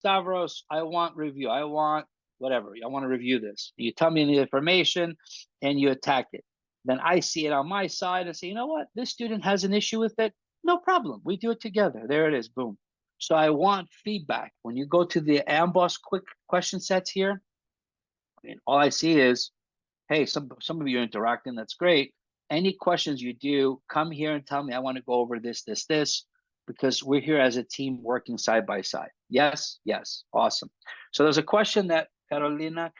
Stavros, I want review. I want whatever. I want to review this. You tell me the information and you attack it. Then I see it on my side and say, you know what? This student has an issue with it. No problem. We do it together. There it is. Boom. So I want feedback. When you go to the AMBOSS quick question sets here, all I see is, hey, some of you are interacting. That's great. Any questions you do, come here and tell me. I want to go over this, because we're here as a team working side by side. Yes, yes, awesome. So there's a question that Carolina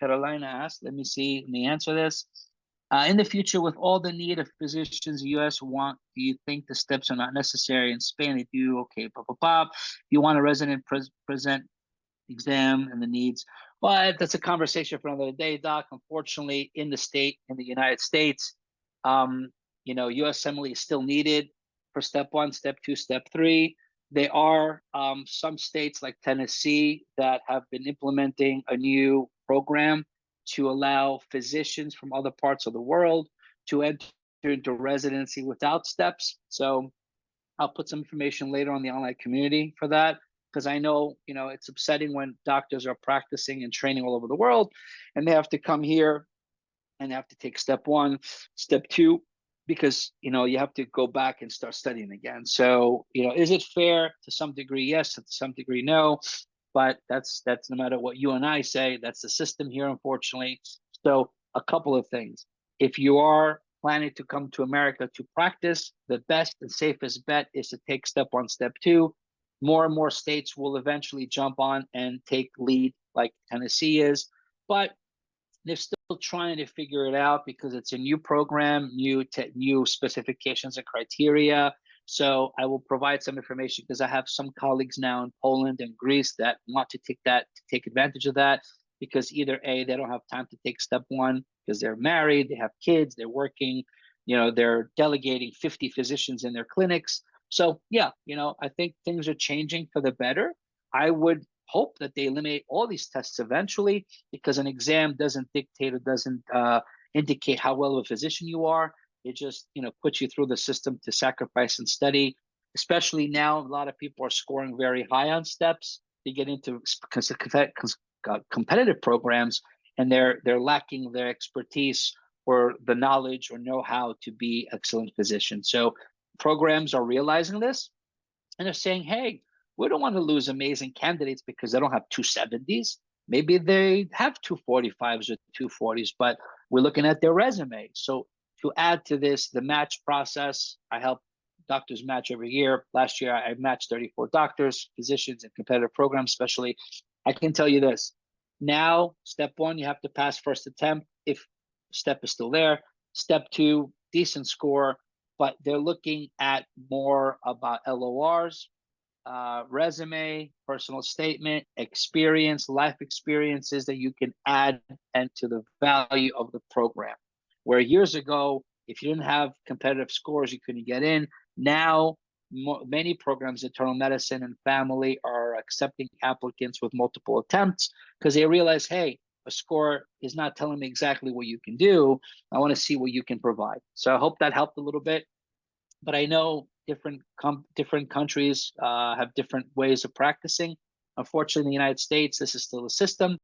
asked. Let me answer this. In the future, with all the need of physicians, the U.S. do you think the steps are not necessary? In Spain, they do. Okay, You want a resident present exam and the needs. Well, that's a conversation for another day, Doc. Unfortunately, in the United States, USMLE is still needed for step 1, step 2, step 3. There are some states like Tennessee that have been implementing a new program to allow physicians from other parts of the world to enter into residency without steps. So I'll put some information later on the online community for that, because I know, it's upsetting when doctors are practicing and training all over the world and they have to come here and they have to take step 1, step 2, because, you have to go back and start studying again. So, is it fair? To some degree, yes. To some degree, no. But that's no matter what you and I say, that's the system here, unfortunately. So a couple of things. If you are planning to come to America to practice, the best and safest bet is to take step 1, step 2. More and more states will eventually jump on and take lead, like Tennessee is. But they're still trying to figure it out because it's a new program, new specifications and criteria. So I will provide some information because I have some colleagues now in Poland and Greece that want to take advantage of that, because either A, they don't have time to take step 1 because they're married, they have kids, they're working, they're delegating 50 physicians in their clinics. So yeah, I think things are changing for the better. I would hope that they eliminate all these tests eventually, because an exam doesn't dictate or doesn't indicate how well of a physician you are. It just, puts you through the system to sacrifice and study. Especially now, a lot of people are scoring very high on steps. They get into competitive programs, and they're lacking their expertise or the knowledge or know-how to be excellent physicians. So programs are realizing this, and they're saying, hey, we don't want to lose amazing candidates because they don't have 270s. Maybe they have 245s or 240s, but we're looking at their resume. So to add to this, the match process, I help doctors match every year. Last year, I matched 34 doctors, physicians, and competitive programs, especially. I can tell you this. Now, step 1, you have to pass first attempt if step is still there. Step 2, decent score, but they're looking at more about LORs, resume, personal statement, experience, life experiences that you can add and to the value of the program. Where years ago, if you didn't have competitive scores, you couldn't get in. Now, many programs, internal medicine and family, are accepting applicants with multiple attempts because they realize, hey, a score is not telling me exactly what you can do. I want to see what you can provide. So I hope that helped a little bit. But I know different countries have different ways of practicing. Unfortunately, in the United States, this is still a system.